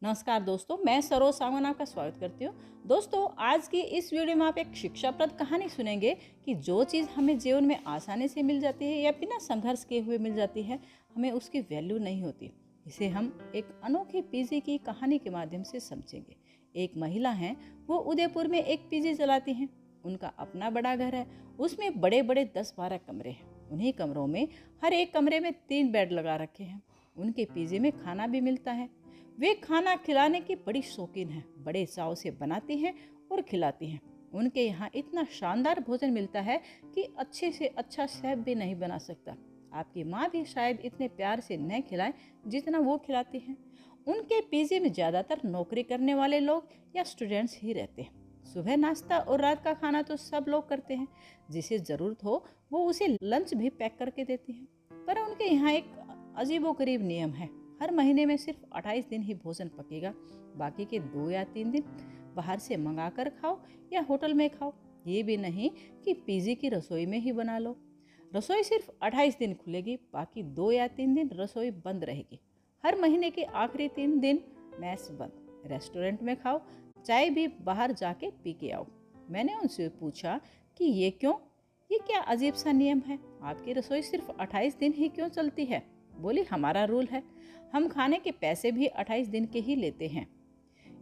नमस्कार दोस्तों, मैं सरोज सावंत आपका स्वागत करती हूँ। दोस्तों, आज की इस वीडियो में आप एक शिक्षाप्रद कहानी सुनेंगे कि जो चीज़ हमें जीवन में आसानी से मिल जाती है या बिना संघर्ष किए हुए मिल जाती है, हमें उसकी वैल्यू नहीं होती। इसे हम एक अनोखी पीजी की कहानी के माध्यम से समझेंगे। एक महिला हैं, वो उदयपुर में एक पीजी चलाती हैं। उनका अपना बड़ा घर है, उसमें बड़े बड़े 10-12 कमरे हैं। उन्हीं कमरों में हर एक कमरे में 3 बेड लगा रखे हैं। उनके पीजी में खाना भी मिलता है। वे खाना खिलाने की बड़ी शौकीन हैं, बड़े चाव से बनाती हैं और खिलाती हैं। उनके यहाँ इतना शानदार भोजन मिलता है कि अच्छे से अच्छा शेफ भी नहीं बना सकता। आपकी माँ भी शायद इतने प्यार से न खिलाए जितना वो खिलाती हैं। उनके पीजी में ज़्यादातर नौकरी करने वाले लोग या स्टूडेंट्स ही रहते हैं। सुबह नाश्ता और रात का खाना तो सब लोग करते हैं। जिसे ज़रूरत हो वो उसे लंच भी पैक करके देती हैं। पर उनके यहाँ एक अजीबोगरीब नियम है। हर महीने में सिर्फ 28 दिन ही भोजन पकेगा। बाकी के 2 या 3 दिन बाहर से मंगा कर खाओ या होटल में खाओ। ये भी नहीं कि पीजी की रसोई में ही बना लो। रसोई सिर्फ 28 दिन खुलेगी, बाकी 2 या 3 दिन रसोई बंद रहेगी। हर महीने के आखिरी 3 दिन मैस बंद। रेस्टोरेंट में खाओ, चाय भी बाहर जाके पी के आओ। मैंने उनसे पूछा कि ये क्यों? ये क्या अजीब सा नियम है? आपकी रसोई सिर्फ 28 दिन ही क्यों चलती है? बोली, हमारा रूल है, हम खाने के पैसे भी 28 दिन के ही लेते हैं,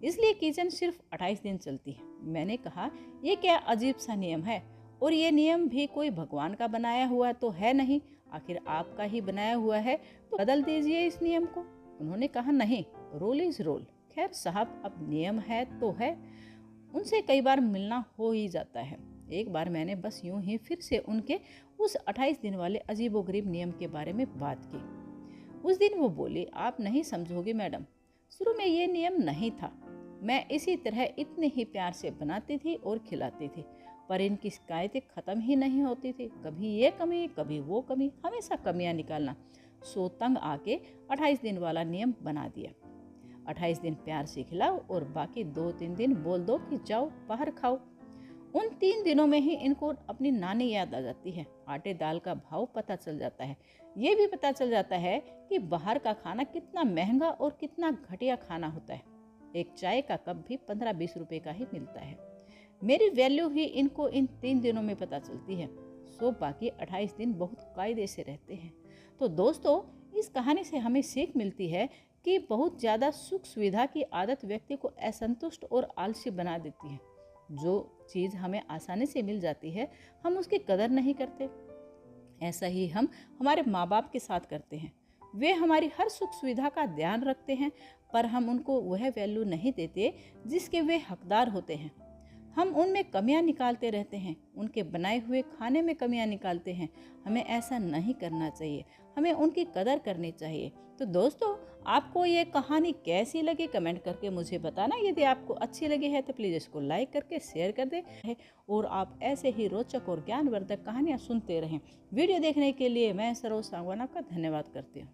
इसलिए किचन सिर्फ 28 दिन चलती है। मैंने कहा, ये क्या अजीब सा नियम है? और ये नियम भी कोई भगवान का बनाया हुआ तो है नहीं, आखिर आपका ही बनाया हुआ है, तो बदल दीजिए इस नियम को। उन्होंने कहा, नहीं, रूल इज रूल। खैर साहब, अब नियम है तो है। उनसे कई बार मिलना हो ही जाता है। एक बार मैंने बस यूं ही फिर से उनके उस 28 दिन वाले अजीबोगरीब नियम के बारे में बात की। उस दिन वो बोली, आप नहीं समझोगे मैडम, शुरू में ये नियम नहीं था। मैं इसी तरह इतने ही प्यार से बनाती थी और खिलाती थी, पर इनकी शिकायतें ख़त्म ही नहीं होती थी। कभी ये कमी, कभी वो कमी, हमेशा कमियां निकालना। सो तंग आके 28 दिन वाला नियम बना दिया। 28 दिन प्यार से खिलाओ और बाकी 2-3 दिन बोल दो कि जाओ बाहर खाओ। उन 3 दिनों में ही इनको अपनी नानी याद आ जाती है। आटे दाल का भाव पता चल जाता है। ये भी पता चल जाता है कि बाहर का खाना कितना महंगा और कितना घटिया खाना होता है। एक चाय का कप भी 15-20 रुपए का ही मिलता है। मेरी वैल्यू ही इनको इन 3 दिनों में पता चलती है। सो बाकी 28 दिन बहुत कायदे से रहते हैं। तो दोस्तों, इस कहानी से हमें सीख मिलती है कि बहुत ज़्यादा सुख सुविधा की आदत व्यक्ति को असंतुष्ट और आलसी बना देती है। जो चीज़ हमें आसानी से मिल जाती है, हम उसकी कदर नहीं करते। ऐसा ही हम हमारे माँ बाप के साथ करते हैं। वे हमारी हर सुख सुविधा का ध्यान रखते हैं, पर हम उनको वह वैल्यू नहीं देते जिसके वे हकदार होते हैं। हम उनमें कमियां निकालते रहते हैं, उनके बनाए हुए खाने में कमियां निकालते हैं। हमें ऐसा नहीं करना चाहिए, हमें उनकी कदर करनी चाहिए। तो दोस्तों, आपको ये कहानी कैसी लगी कमेंट करके मुझे बताना। यदि आपको अच्छी लगी है तो प्लीज़ इसको लाइक करके शेयर कर दें और आप ऐसे ही रोचक और ज्ञानवर्धक कहानियाँ सुनते रहें। वीडियो देखने के लिए मैं सरोज सावंत का धन्यवाद करती हूँ।